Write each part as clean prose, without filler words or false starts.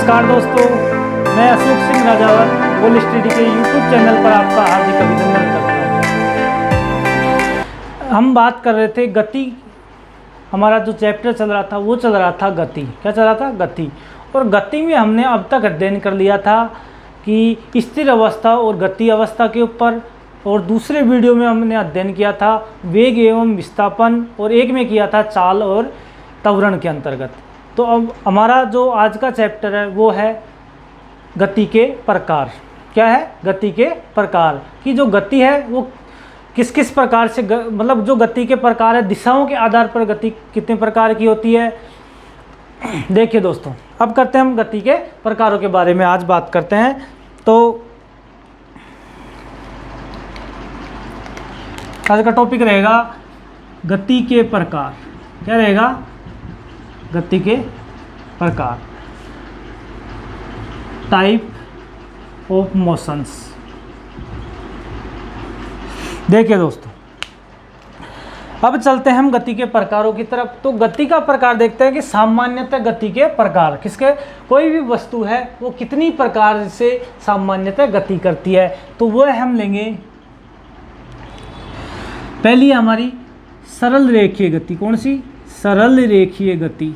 नमस्कार दोस्तों, मैं अशोक सिंह राजावत गोल स्टडी के यूट्यूब चैनल पर आपका हार्दिक अभिनंदन करता हूँ। हम बात कर रहे थे गति। हमारा जो चैप्टर चल रहा था वो चल रहा था गति। क्या चल रहा था? गति। और गति में हमने अब तक अध्ययन कर लिया था कि स्थिर अवस्था और गति अवस्था के ऊपर, और दूसरे वीडियो में हमने अध्ययन किया था वेग एवं विस्थापन, और एक में किया था चाल और त्वरण के अंतर्गत। तो अब हमारा जो आज का चैप्टर है वो है गति के प्रकार। क्या है? गति के प्रकार। कि जो गति है वो किस किस प्रकार से मतलब जो गति के प्रकार है, दिशाओं के आधार पर गति कितने प्रकार की होती है। देखिए दोस्तों, अब करते हैं हम गति के प्रकारों के बारे में आज बात करते हैं। तो आज का टॉपिक रहेगा गति के प्रकार। क्या रहेगा? गति के प्रकार, टाइप ऑफ मोशंस। देखिए दोस्तों, अब चलते हैं हम गति के प्रकारों की तरफ। तो गति का प्रकार देखते हैं कि सामान्यतः गति के प्रकार किसके, कोई भी वस्तु है वो कितनी प्रकार से सामान्यतः गति करती है। तो वो हम लेंगे पहली हमारी सरल रेखीय गति। कौन सी? सरल रेखीय गति,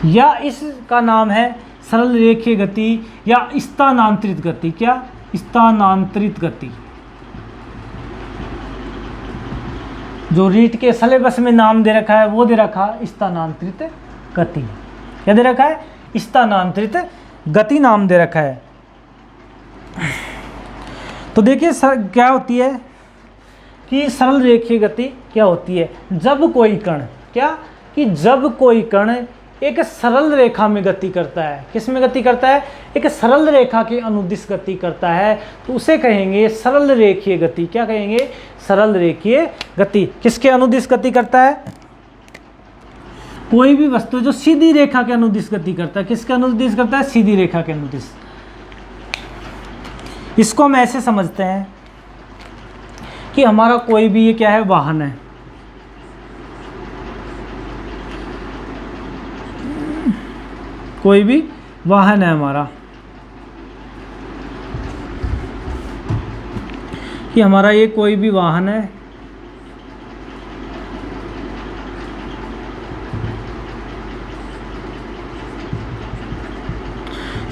या इसका नाम है सरल रेखीय गति या स्थानांतरित गति। क्या? स्थानांतरित गति। जो रीट के सिलेबस में नाम दे रखा है वो दे रखा स्थानांतरित गति। क्या दे रखा है? स्थानांतरित गति नाम दे रखा है। तो देखिए क्या होती है कि सरल रेखीय गति क्या होती है? जब कोई कण, क्या कि जब कोई कण एक सरल रेखा में गति करता है। किस में गति करता है? एक सरल रेखा के अनुदिश गति करता है, तो उसे कहेंगे सरल रेखीय गति। क्या कहेंगे? सरल रेखीय गति। किसके अनुदिश गति करता है? कोई भी वस्तु जो सीधी रेखा के अनुदिश गति करता है। किसके अनुदिश करता है? सीधी रेखा के अनुदिश। इसको हम ऐसे समझते हैं कि हमारा कोई भी ये क्या है? वाहन है। कोई भी वाहन है हमारा, कि हमारा ये कोई भी वाहन है,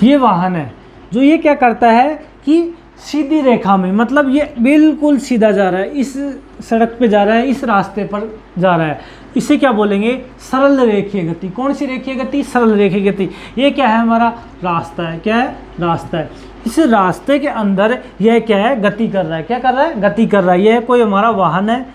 ये वाहन है जो ये क्या करता है कि सीधी रेखा में, मतलब ये बिल्कुल सीधा जा रहा है, इस सड़क पे जा रहा है, इस रास्ते पर जा रहा है, इसे क्या बोलेंगे? सरल रेखीय गति। कौन सी रेखीय गति? सरल रेखीय गति। ये क्या है? हमारा रास्ता है। क्या है? रास्ता है। इस रास्ते के अंदर यह क्या है? गति कर रहा है। क्या कर रहा है? गति कर रहा है। यह कोई हमारा वाहन है,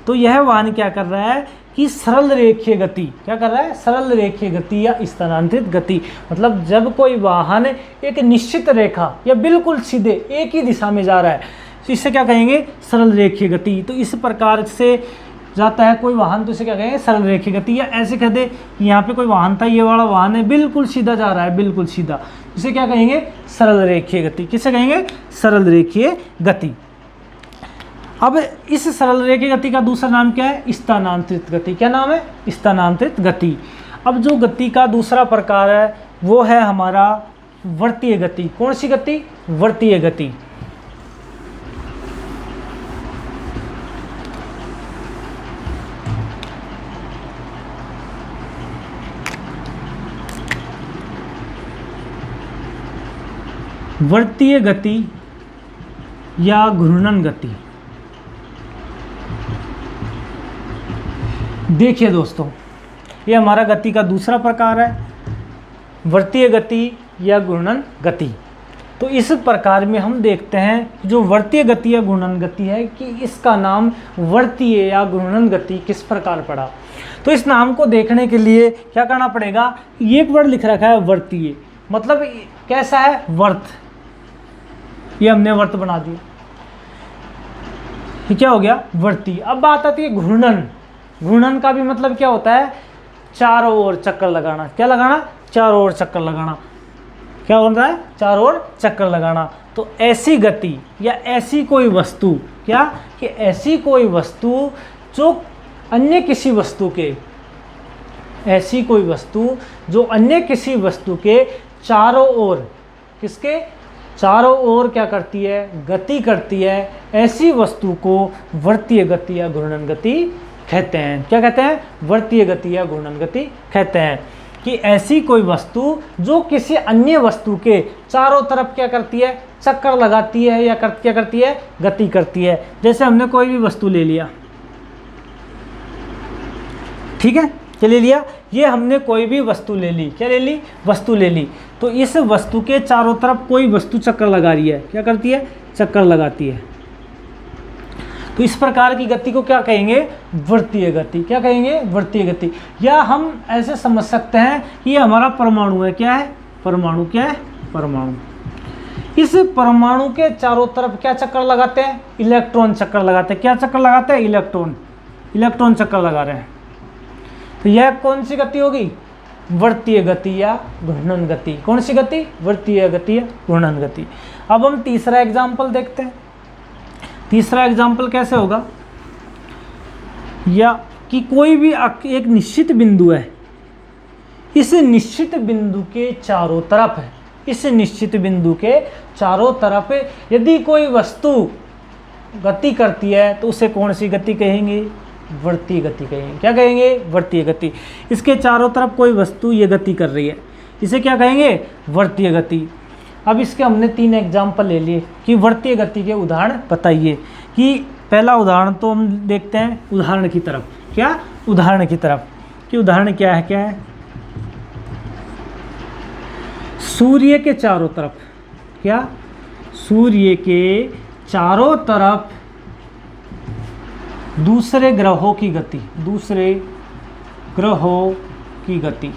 तो यह वाहन क्या कर रहा है कि सरल रेखीय गति। क्या कर रहा है? सरल रेखीय गति या स्थानांतरित गति। मतलब जब कोई वाहन एक निश्चित रेखा या बिल्कुल सीधे एक ही दिशा में जा रहा है, तो इसे क्या कहेंगे? सरल रेखीय गति। तो इस प्रकार से जाता है कोई वाहन, तो इसे क्या कहेंगे? सरल रेखीय गति। या ऐसे कह दे कि यहाँ पे कोई वाहन था, ये वाला वाहन है बिल्कुल सीधा जा रहा है, बिल्कुल सीधा, इसे क्या कहेंगे? सरल रेखीय गति। किसे कहेंगे? सरल रेखीय गति। अब इस सरल रेखीय गति का दूसरा नाम क्या है? स्थानांतरित गति। क्या नाम है? स्थानांतरित गति। अब जो गति का दूसरा प्रकार है वो है हमारा वृत्तीय गति। कौन सी गति? वृत्तीय गति। वृत्तीय गति या घूर्णन गति। देखिए दोस्तों, ये हमारा गति का दूसरा प्रकार है, वृत्तीय गति या घूर्णन गति। तो इस प्रकार में हम देखते हैं जो वृत्तीय गति या घूर्णन गति है कि इसका नाम वृत्तीय या घूर्णन गति किस प्रकार पड़ा। तो इस नाम को देखने के लिए क्या करना पड़ेगा? ये एक वर्ड लिख रखा है वृत्तीय, मतलब कैसा है? वर्त। ये हमने वर्त बना दिया, ये क्या हो गया? वृत्तीय। अब बात आती है घूर्णन। घूर्णन का भी मतलब क्या होता है? चारों ओर चक्कर लगाना। क्या लगाना? चारों ओर चक्कर लगाना। क्या होता है? चारों ओर चक्कर लगाना। तो ऐसी गति या ऐसी कोई वस्तु, क्या कि ऐसी कोई वस्तु जो अन्य किसी वस्तु के ऐसी कोई वस्तु जो अन्य किसी वस्तु के चारों ओर, किसके चारों ओर क्या करती है, गति करती है, ऐसी वस्तु को वर्तीय गति या घूर्णन गति कहते हैं। क्या कहते हैं? वर्तीय गति या घूर्णन गति कहते हैं। कि ऐसी कोई वस्तु जो किसी अन्य वस्तु के चारों तरफ क्या करती है, चक्कर लगाती है या क्या करती है, गति करती है। जैसे हमने कोई भी वस्तु ले लिया, ठीक है, क्या ले लिया, ये हमने कोई भी वस्तु ले ली, क्या ले ली, वस्तु ले ली। तो इस वस्तु के चारों तरफ कोई वस्तु चक्कर लगा रही है, क्या करती है, चक्कर लगाती है। तो इस प्रकार की गति को क्या कहेंगे, वृत्तीय गति। क्या कहेंगे, वृत्तीय गति। या हम ऐसे समझ सकते हैं कि ये हमारा परमाणु है, क्या है, परमाणु, क्या है, परमाणु। इस परमाणु के चारों तरफ क्या चक्कर लगाते हैं, इलेक्ट्रॉन चक्कर लगाते हैं। क्या चक्कर लगाते हैं, इलेक्ट्रॉन, इलेक्ट्रॉन चक्कर लगा रहे हैं। तो यह कौन सी गति होगी, वृत्तीय गति या घूर्णन गति। कौन सी गति, वृत्तीय गति या घूर्णन गति। अब हम तीसरा एग्जाम्पल देखते हैं। तीसरा एग्जाम्पल कैसे होगा, या कि कोई भी एक निश्चित बिंदु है, इस निश्चित बिंदु के चारों तरफ है, इस निश्चित बिंदु के चारों तरफ यदि कोई वस्तु गति करती है तो उसे कौन सी गति कहेंगे, वृत्तीय गति कहेंगे। क्या कहेंगे, वृत्तीय गति। इसके चारों तरफ कोई वस्तु ये गति कर रही है, इसे क्या कहेंगे, वृत्तीय गति। अब इसके हमने 3 एग्जाम्पल ले लिए कि वृत्तीय गति के उदाहरण बताइए। कि पहला उदाहरण तो हम देखते हैं उदाहरण की तरफ। क्या, उदाहरण की तरफ। कि उदाहरण क्या है, क्या है, सूर्य के चारों तरफ, क्या, सूर्य के चारों तरफ दूसरे ग्रहों की गति, दूसरे ग्रहों की गति।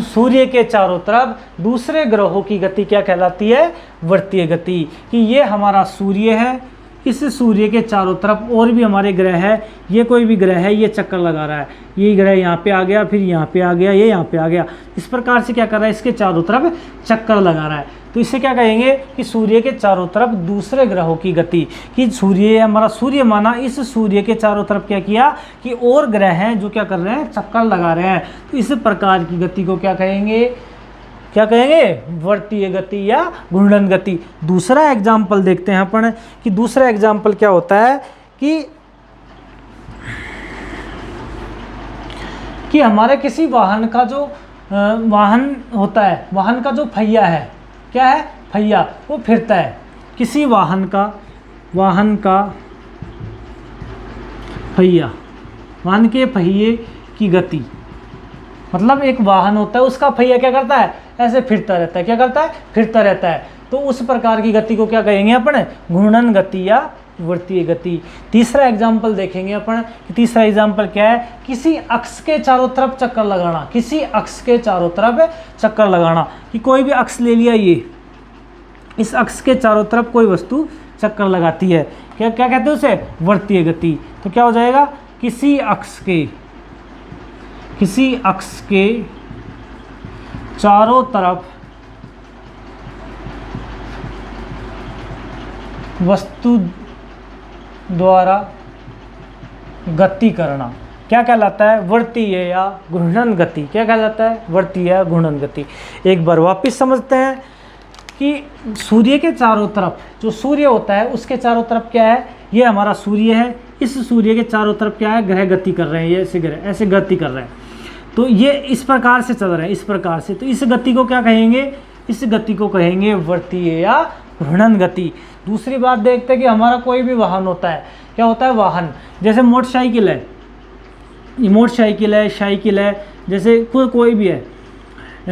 सूर्य के चारों तरफ दूसरे ग्रहों की गति क्या कहलाती है, वृत्तीय गति। कि ये हमारा सूर्य है, इस सूर्य के चारों तरफ और भी हमारे ग्रह है, ये कोई भी ग्रह है, ये चक्कर लगा रहा है, ये ग्रह यहाँ पे आ गया, फिर यहाँ पे आ गया, ये यहाँ पे आ गया, इस प्रकार से क्या कर रहा है, इसके चारों तरफ चक्कर लगा रहा है। तो इसे क्या कहेंगे कि सूर्य के चारों तरफ दूसरे ग्रहों की गति। कि सूर्य, हमारा सूर्य माना, इस सूर्य के चारों तरफ क्या किया कि और ग्रह हैं जो क्या कर रहे हैं, चक्कर लगा रहे हैं। तो इस प्रकार की गति को क्या कहेंगे, क्या कहेंगे, वृत्तीय गति या घूर्णन गति। दूसरा एग्जाम्पल देखते हैं अपन कि दूसरा एग्जाम्पल क्या होता है कि हमारे किसी वाहन का जो वाहन होता है, वाहन का जो पहिया है, क्या है, पहिया, वो फिरता है। किसी वाहन का पहिया, वाहन के पहिए की गति, मतलब एक वाहन होता है, उसका पहिया क्या करता है, ऐसे फिरता रहता है। क्या करता है, फिरता रहता है। तो उस प्रकार की गति को क्या कहेंगे अपन, घूर्णन गति या वृत्तीय गति। तीसरा एग्जाम्पल देखेंगे अपन। तीसरा एग्जाम्पल क्या है, किसी अक्ष के चारों तरफ चक्कर लगाना। किसी अक्ष के चारों तरफ चक्कर लगाना। कि कोई भी अक्ष ले लिया, ये इस अक्ष के चारों तरफ कोई वस्तु चक्कर लगाती है, क्या क्या कहते हैं उसे, वृत्तीय गति। तो क्या हो जाएगा, किसी अक्ष के चारों तरफ वस्तु द्वारा गति करना क्या कहलाता है, वृत्तीय या घूर्णन गति। क्या कहलाता है, वृत्तीय या घूर्णन गति। एक बार वापस समझते हैं कि सूर्य के चारों तरफ, जो सूर्य होता है उसके चारों तरफ क्या है, ये हमारा सूर्य है, इस सूर्य के चारों तरफ क्या है, ग्रह गति कर रहे हैं, ये ऐसे ग्रह ऐसे गति कर रहे हैं। तो ये इस प्रकार से चल रहे हैं, इस प्रकार से। तो इस गति को क्या कहेंगे, इस गति को कहेंगे वृत्तीय या घूर्णन गति। दूसरी बात देखते हैं कि हमारा कोई भी वाहन होता है, क्या होता है, वाहन। जैसे मोटरसाइकिल है, मोटरसाइकिल है, साइकिल है, जैसे कोई भी है,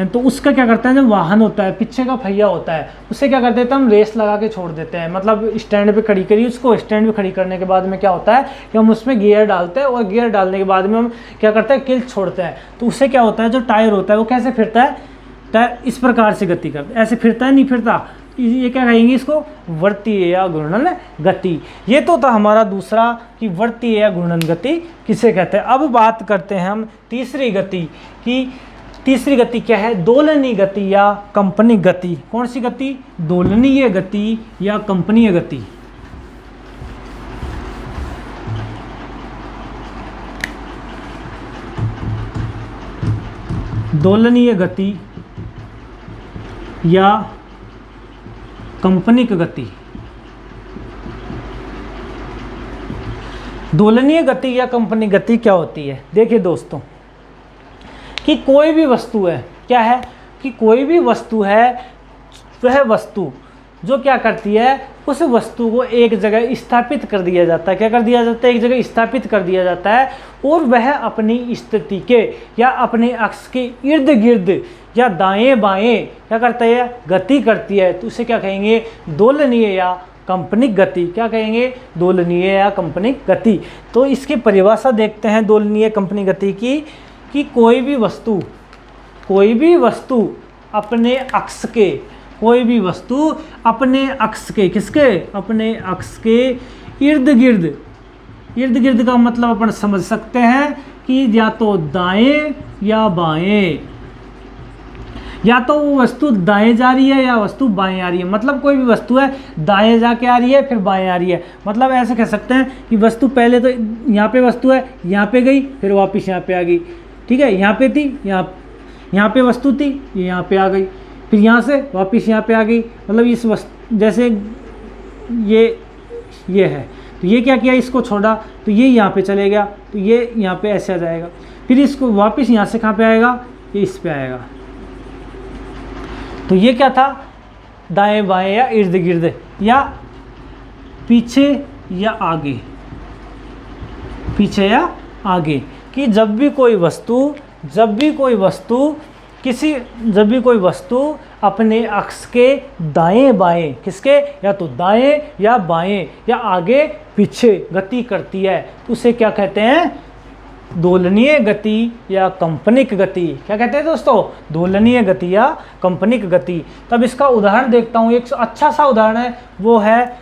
तो उसका क्या करता है, जब वाहन होता है, पीछे का पहिया होता है, उससे क्या कर देते हैं हम, रेस लगा के छोड़ देते हैं। मतलब स्टैंड पे खड़ी करी, उसको स्टैंड पे खड़ी करने के बाद में क्या होता है कि हम उसमें गियर डालते हैं, और गियर डालने के बाद में हम क्या करते हैं, किल्च छोड़ते हैं। तो उससे क्या होता है, जो टायर होता है वो कैसे फिरता है, टायर इस प्रकार से गति करता है, ऐसे फिरता है, नहीं फिरता। ये क्या कहेंगे इसको, वृत्तीय या घूर्णन गति। ये तो था हमारा दूसरा कि वृत्तीय या घूर्णन गति किसे कहते हैं। अब बात करते हैं हम तीसरी गति की। तीसरी गति क्या है, दोलनीय गति या कंपनी गति। कौन सी गति, दोलनीय गति या कंपनीय गति। दोलनीय गति या कंपनिक गति। दोलनीय गति या कंपनिक गति क्या होती है? देखिए दोस्तों, कि कोई भी वस्तु है, क्या है कि कोई भी वस्तु है, वह वस्तु जो क्या करती है, उस वस्तु को एक जगह स्थापित कर दिया जाता है। क्या कर दिया जाता है? एक जगह स्थापित कर दिया जाता है, और वह अपनी स्थिति के या अपने अक्ष के इर्द गिर्द या दाएं बाएं क्या करता है? गति करती है। तो उसे क्या कहेंगे? दोलनीय या कंपनिक गति। क्या कहेंगे? दोलनीय या कंपनिक गति। तो इसकी परिभाषा देखते हैं दोलनीय कंपनिक गति की, कि कोई भी वस्तु अपने अक्ष के, कोई भी वस्तु अपने अक्ष के, किसके? अपने अक्ष के इर्द गिर्द। इर्द गिर्द का मतलब अपन समझ सकते हैं कि या तो दाएं या बाएं, या तो वो वस्तु दाएं जा रही है या वस्तु बाएं आ रही है। मतलब कोई भी वस्तु है दाएं जाके आ रही है फिर बाएं आ रही है। मतलब ऐसे कह सकते हैं कि वस्तु पहले तो यहाँ पे वस्तु है, यहाँ पे गई, फिर वापस यहाँ पे आ गई। ठीक है, यहाँ पे थी, यहाँ पे वस्तु थी, ये यहाँ पे आ गई, फिर यहाँ से वापस यहाँ पे आ गई। मतलब इस वस्तु जैसे ये है, तो ये क्या किया? इसको छोड़ा तो ये यहाँ पे चले गया, तो ये यहाँ पे ऐसे आ जाएगा। फिर इसको वापस यहाँ से कहाँ पे आएगा? ये इस पे आएगा। तो ये क्या था? दाएं बाएं या इर्द गिर्द या पीछे या आगे, पीछे या आगे। कि जब भी कोई वस्तु अपने अक्ष के दाएं बाएं, किसके? या तो दाएं या बाएं या आगे पीछे गति करती है, तो उसे क्या कहते हैं? दोलनीय गति या कंपनिक गति। क्या कहते हैं दोस्तों? दोलनीय गति या कंपनिक गति। तब इसका उदाहरण देखता हूँ। एक अच्छा सा उदाहरण है, वो है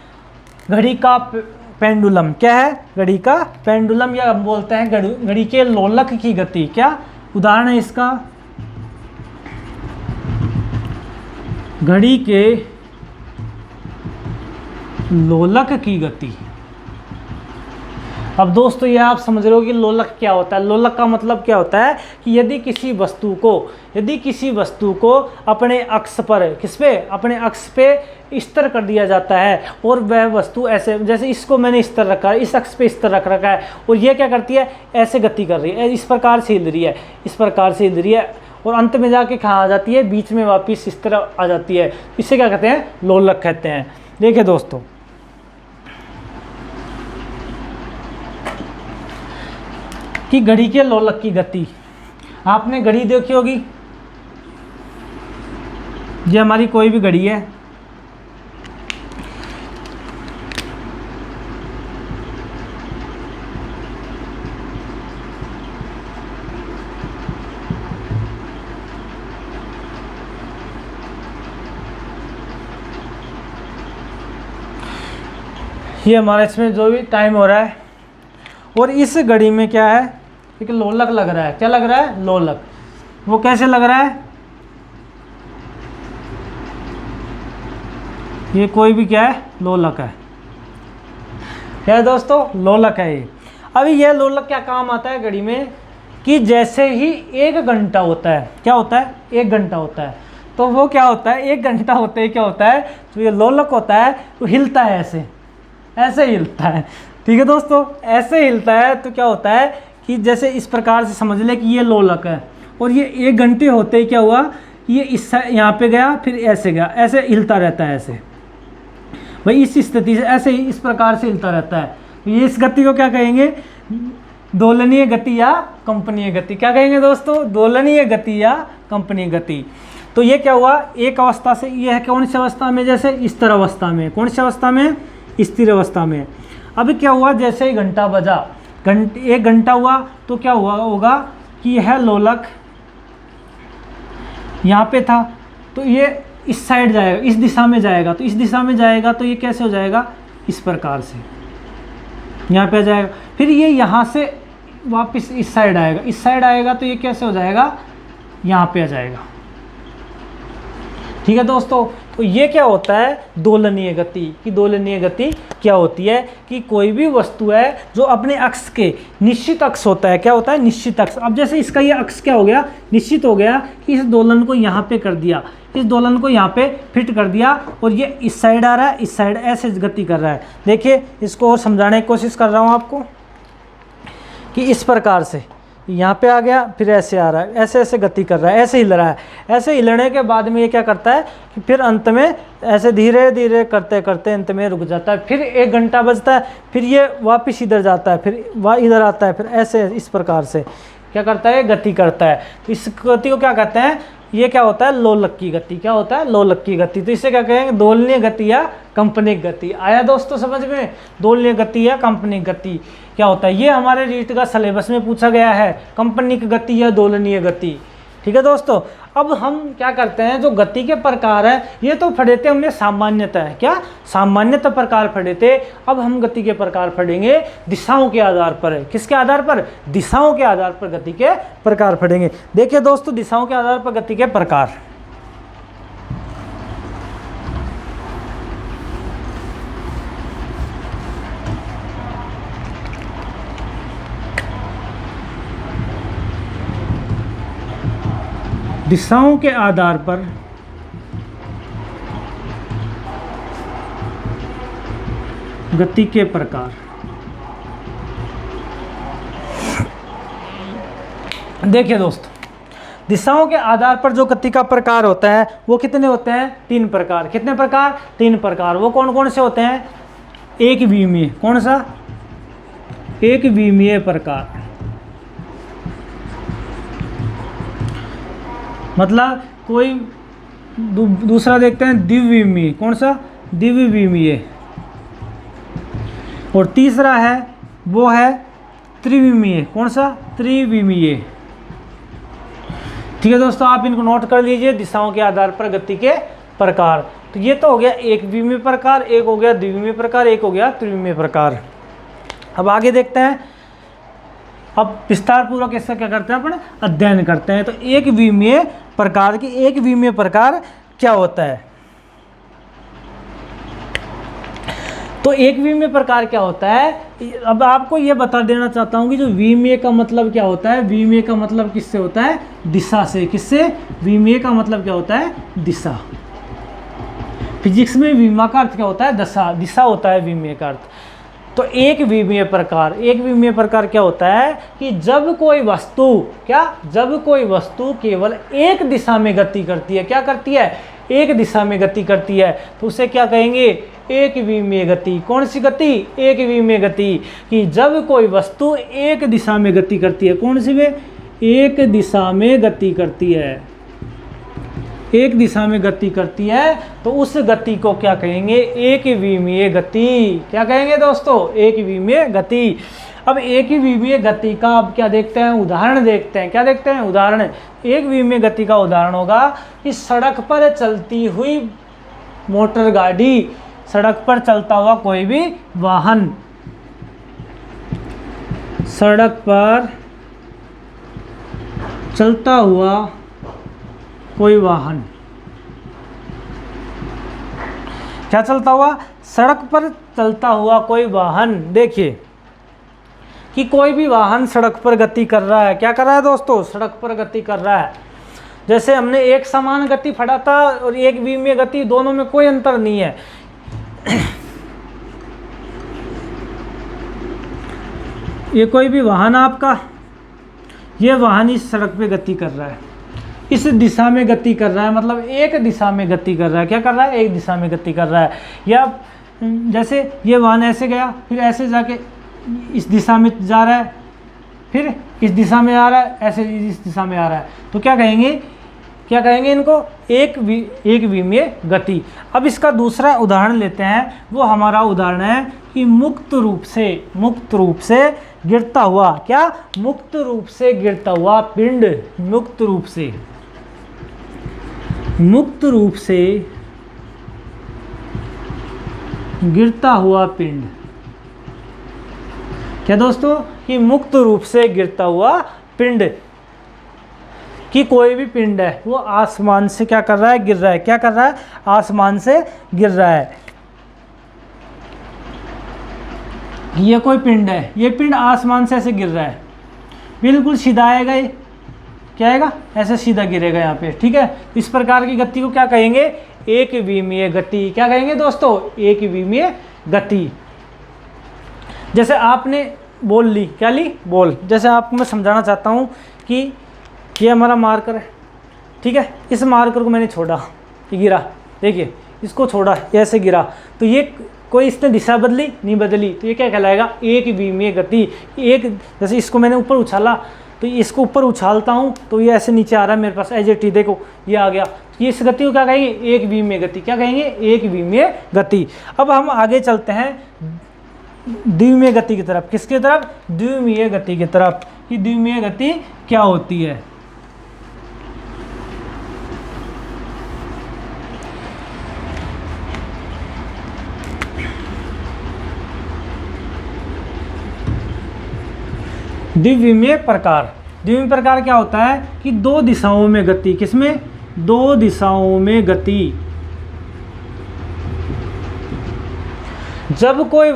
घड़ी का पेंडुलम। क्या है? घड़ी का पेंडुलम, या हम बोलते हैं घड़ी के लोलक की गति। क्या उदाहरण है इसका? घड़ी के लोलक की गति। अब दोस्तों ये आप समझ रहे हो कि लोलक क्या होता है। लोलक का मतलब क्या होता है कि यदि किसी वस्तु को अपने अक्ष पर, किस पे? अपने अक्ष पे स्थिर कर दिया जाता है, और वह वस्तु ऐसे, जैसे इसको मैंने स्थिर रखा है, इस अक्ष पे स्थिर रख रखा है, और ये क्या करती है? ऐसे गति कर रही है, इस प्रकार से हिल रही है, इस प्रकार से हिल रही है, और अंत में जाके कहाँ आ जाती है? बीच में वापिस इस तरह आ जाती है। इसे क्या कहते हैं? लोलक कहते हैं। देखिए दोस्तों, कि घड़ी के लोलक की गति, आपने घड़ी देखी होगी। ये हमारी कोई भी घड़ी है, ये हमारा इसमें जो भी टाइम हो रहा है, और इस घड़ी में क्या है? एक लोलक लग रहा है। क्या लग रहा है? लोलक। वो कैसे लग रहा है? ये कोई भी क्या है? लोलक है। क्या है दोस्तों? लोलक है ये। अभी यह लोलक क्या काम आता है घड़ी में? कि जैसे ही 1 घंटा होता है, क्या होता है? 1 घंटा होता है, तो वो क्या होता है? 1 घंटा होते ही क्या होता है? तो ये लोलक होता है, तो हिलता है, ऐसे हिलता है। ठीक है दोस्तों, ऐसे हिलता है। तो क्या होता है कि जैसे इस प्रकार से समझ ले कि ये लोलक है, और ये 1 घंटे होते ही क्या हुआ? ये इस यहाँ पे गया, फिर ऐसे गया, ऐसे हिलता रहता है। ऐसे भाई इस स्थिति से ऐसे ही इस प्रकार से हिलता रहता है। तो ये इस गति को क्या कहेंगे? दोलनीय गति या कंपनीय गति। क्या कहेंगे दोस्तों? दोलनीय गति या कंपनीय गति। तो ये क्या हुआ? एक अवस्था से, ये है कौन सी अवस्था में? जैसे स्थिर अवस्था में। कौन सी अवस्था में? स्थिर अवस्था में। अभी क्या हुआ? जैसे ही घंटा बजा, 1 घंटा हुआ, तो क्या हुआ होगा कि यह लोलक यहाँ पे था, तो ये इस साइड जाएगा, इस दिशा में जाएगा। तो इस दिशा में जाएगा तो ये कैसे हो जाएगा? इस प्रकार से यहाँ पे आ जाएगा। फिर ये यहाँ से वापस इस साइड आएगा, इस साइड आएगा, तो ये कैसे हो जाएगा? यहाँ पे आ जाएगा। ठीक है दोस्तों, तो ये क्या होता है दोलनीय गति। कि दोलनीय गति क्या होती है कि कोई भी वस्तु है जो अपने अक्ष के निश्चित अक्ष होता है, क्या होता है निश्चित अक्ष। अब जैसे इसका ये अक्ष क्या हो गया निश्चित हो गया कि इस दोलन को यहाँ पे कर दिया, इस दोलन को यहाँ पे फिट कर दिया और ये इस साइड आ रहा है, इस साइड ऐसे गति कर रहा है। देखिए इसको और समझाने की कोशिश कर रहा हूँ आपको कि इस प्रकार से यहाँ पे आ गया, फिर ऐसे आ रहा है, ऐसे ऐसे गति कर रहा है, ऐसे हिल रहा है। ऐसे हिलने के बाद में ये क्या करता है कि फिर अंत में ऐसे धीरे धीरे करते करते अंत में रुक जाता है। फिर 1 घंटा बजता है, फिर ये वापस इधर जाता है, फिर वह इधर आता है, फिर ऐसे इस प्रकार से क्या करता है गति करता है। तो इस गति को क्या कहते हैं, ये क्या होता है लोलक की गति। क्या होता है लोलक की गति। तो इसे क्या कहेंगे दोलनीय गति या कंपनिक गति। आया दोस्तों समझ में, दोलनीय गति या कंपनिक गति क्या होता है। ये हमारे रीट का सिलेबस में पूछा गया है, कंपनिक गति या दोलनीय गति। ठीक है दोस्तों, अब हम क्या करते हैं जो गति के प्रकार है ये तो पढ़े थे हमने सामान्यतः, क्या सामान्यतः प्रकार पढ़े थे। अब हम गति के प्रकार पढ़ेंगे दिशाओं के आधार पर। किसके आधार पर, दिशाओं के आधार पर गति के प्रकार पढ़ेंगे। देखिए दोस्तों दिशाओं के आधार पर गति के प्रकार। दिशाओं के आधार पर गति के प्रकार। देखिए दोस्तों दिशाओं के आधार पर जो गति का प्रकार होता है वो कितने होते हैं 3 प्रकार। कितने प्रकार 3 प्रकार। वो कौन कौन से होते हैं, एक विमीय, कौन सा एक विमीय प्रकार, मतलब कोई दूसरा देखते हैं द्विविमीय, कौन सा द्विविमीय। और तीसरा है वो है त्रिविमीय, कौन सा त्रिविमीय। ठीक है दोस्तों आप इनको नोट कर लीजिए, दिशाओं के आधार पर गति के प्रकार। तो ये तो हो गया एक विमीय प्रकार, एक हो गया द्विविमीय प्रकार, एक हो गया त्रिविमीय प्रकार। अब आगे देखते हैं, अब विस्तार पूर्वक इसका क्या करते हैं अपन अध्ययन करते हैं। तो एक विमीय प्रकार की एक विमीय प्रकार क्या होता है। तो एक विमीय प्रकार क्या होता है, अब आपको यह बता देना चाहता हूं कि जो विमीय का मतलब क्या होता है। विमीय का मतलब किससे होता है, दिशा से। किससे, विमीय का मतलब क्या होता है, दिशा। फिजिक्स में विमा का अर्थ क्या होता है, दिशा, दिशा होता है विमीय का अर्थ। तो एक विमीय प्रकार, एक विमीय प्रकार क्या होता है कि जब कोई वस्तु, क्या, जब कोई वस्तु केवल एक दिशा में गति करती है, क्या करती है, एक दिशा में गति करती है, तो उसे क्या कहेंगे, एक विमीय गति। कौन सी गति, एक विमीय गति। कि जब कोई वस्तु एक दिशा में गति करती है, कौन सी वे, एक दिशा में गति करती है, एक दिशा में गति करती है, तो उस गति को क्या कहेंगे, एक विमीय गति। क्या कहेंगे दोस्तों, एक विमीय गति। अब एक ही विमीय गति का अब क्या देखते हैं, उदाहरण देखते हैं। क्या देखते हैं, उदाहरण। एक विमीय गति का उदाहरण होगा कि सड़क पर चलती हुई मोटर गाड़ी, सड़क पर चलता हुआ कोई भी वाहन, सड़क पर चलता हुआ कोई वाहन, क्या चलता हुआ, सड़क पर चलता हुआ कोई वाहन। देखिए कि कोई भी वाहन सड़क पर गति कर रहा है, क्या कर रहा है दोस्तों, सड़क पर गति कर रहा है। जैसे हमने एक समान गति पढ़ा था और एक विमीय गति, दोनों में कोई अंतर नहीं है। ये कोई भी वाहन आपका, ये वाहन इस सड़क पे गति कर रहा है, इस दिशा में गति कर रहा है, मतलब एक दिशा में गति कर रहा है। क्या कर रहा है, एक दिशा में गति कर रहा है। या जैसे ये वाहन ऐसे गया, फिर ऐसे जाके इस दिशा में जा रहा है, फिर इस दिशा में आ रहा है, ऐसे इस दिशा में आ रहा है, तो क्या कहेंगे, क्या कहेंगे इनको, एक विमीय गति। अब इसका दूसरा उदाहरण लेते हैं। वो हमारा उदाहरण है कि मुक्त रूप से गिरता हुआ, क्या, मुक्त रूप से गिरता हुआ पिंड, मुक्त रूप से गिरता हुआ पिंड। क्या दोस्तों, कि मुक्त रूप से गिरता हुआ पिंड। कि कोई भी पिंड है वो आसमान से क्या कर रहा है, गिर रहा है। क्या कर रहा है, आसमान से गिर रहा है। ये कोई पिंड है, ये पिंड आसमान से ऐसे गिर रहा है, बिल्कुल सीधा आएगा, ये क्या आएगा, ऐसे सीधा गिरेगा यहाँ पे, ठीक है। इस प्रकार की गति को क्या कहेंगे, एक विमीय गति। क्या कहेंगे दोस्तों, एक विमीय गति। जैसे आपने बॉल ली, क्या ली, बॉल। जैसे आपको मैं समझाना चाहता हूँ कि ये हमारा मार्कर है, ठीक है। इस मार्कर को मैंने छोड़ा, ये गिरा, देखिए इसको छोड़ा, ये ऐसे गिरा, तो ये कोई इसने दिशा बदली, नहीं बदली, तो ये क्या कहलाएगा, एक विमीय गति। एक, जैसे इसको मैंने ऊपर उछाला, तो इसको ऊपर उछालता हूँ तो ये ऐसे नीचे आ रहा है मेरे पास, एज ए टी, देखो ये आ गया। ये इस गति को क्या कहेंगे, एक विमीय गति। क्या कहेंगे, एक विमीय गति। अब हम आगे चलते हैं द्विमीय गति की तरफ। किसकी तरफ, द्विमीय गति की तरफ, कि द्विमीय गति क्या होती है। द्विविमीय प्रकार। द्विविमीय प्रकार क्या होता है कि दो दिशाओं में गति। किसमें, दो दिशाओं में गति। जब कोई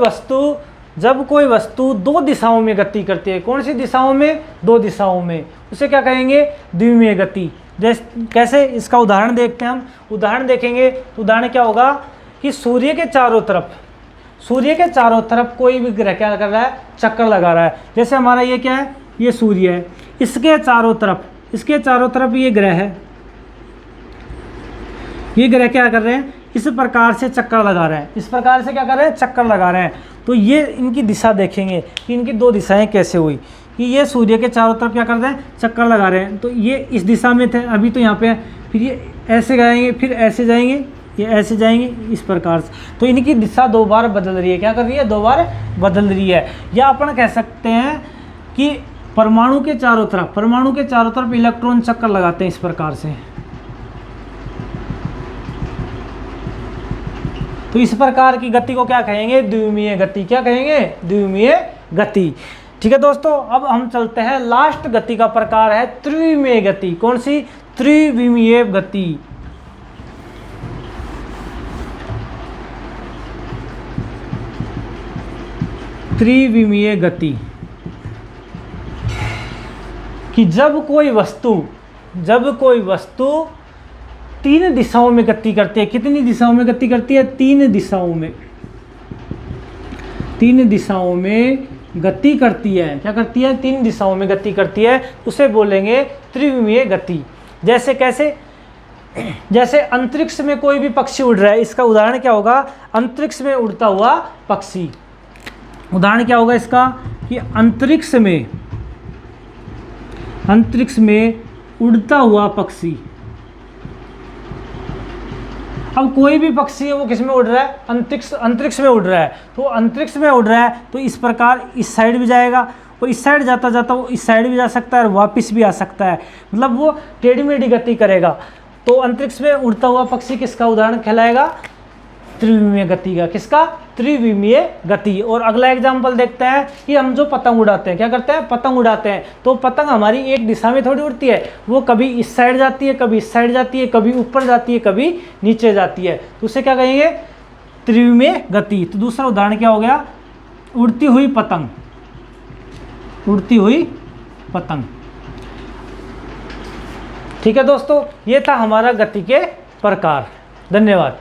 वस्तु दो दिशाओं में गति करती है, कौन सी दिशाओं में, दो दिशाओं में, उसे क्या कहेंगे, द्विविमीय गति। जैसे कैसे, इसका उदाहरण देखते हैं हम। उदाहरण देखेंगे तो उदाहरण क्या होगा कि सूर्य के चारों तरफ कोई भी ग्रह क्या कर रहा है, चक्कर लगा रहा है। जैसे हमारा ये क्या है, ये सूर्य है, इसके चारों तरफ ये ग्रह है। ये ग्रह क्या कर रहे हैं, इस प्रकार से चक्कर लगा रहे हैं। इस प्रकार से क्या कर रहे हैं, चक्कर लगा रहे हैं। तो ये इनकी दिशा देखेंगे कि इनकी दो दिशाएं कैसे हुई, कि ये सूर्य के चारों तरफ क्या कर रहे हैं, चक्कर लगा रहे हैं। तो ये इस दिशा में थे, अभी तो यहाँ पे है, फिर ये ऐसे जाएंगे, फिर ऐसे जाएंगे, ये ऐसे जाएंगे, इस प्रकार से। तो इनकी दिशा दो बार बदल रही है। क्या कर रही है, दो बार बदल रही है। या अपन कह सकते हैं कि परमाणु के चारों तरफ इलेक्ट्रॉन चक्कर लगाते हैं इस प्रकार से। तो इस प्रकार की गति को क्या कहेंगे, द्विविमीय गति। क्या कहेंगे, द्विविमीय गति। ठीक है दोस्तों, अब हम चलते हैं, लास्ट गति का प्रकार है त्रिविमीय गति। कौन सी, त्रिविमीय गति। त्रिविमीय गति कि जब कोई वस्तु तीन दिशाओं में गति करती है। कितनी दिशाओं में गति करती है, तीन दिशाओं में गति करती है। क्या करती है, तीन दिशाओं में गति करती है, उसे बोलेंगे त्रिविमीय गति। जैसे कैसे, जैसे अंतरिक्ष में कोई भी पक्षी उड़ रहा है, इसका उदाहरण क्या होगा, अंतरिक्ष में उड़ता हुआ पक्षी। उदाहरण क्या होगा इसका, कि अंतरिक्ष में उड़ता हुआ पक्षी। अब कोई भी पक्षी है वो किस में उड़ रहा है, अंतरिक्ष में उड़ रहा है। तो अंतरिक्ष में उड़ रहा है तो इस प्रकार इस साइड भी जाएगा, और इस साइड जाता जाता वो इस साइड भी जा सकता है और वापस भी आ सकता है, मतलब वो टेढ़ी मेढ़ी गति करेगा। तो अंतरिक्ष में उड़ता हुआ पक्षी किसका उदाहरण कहलाएगा, त्रिविमीय गति का। किसका, त्रिविमीय गति। और अगला एग्जाम्पल देखते हैं कि हम जो पतंग उड़ाते हैं, क्या करते हैं, पतंग उड़ाते हैं। तो पतंग हमारी एक दिशा में थोड़ी उड़ती है, वो कभी इस साइड जाती है, कभी इस साइड जाती है, कभी ऊपर जाती है, कभी नीचे जाती है। तो उसे क्या कहेंगे, त्रिविमीय गति। तो दूसरा उदाहरण क्या हो गया, उड़ती हुई पतंग। ठीक है दोस्तों, ये था हमारा गति के प्रकार। धन्यवाद।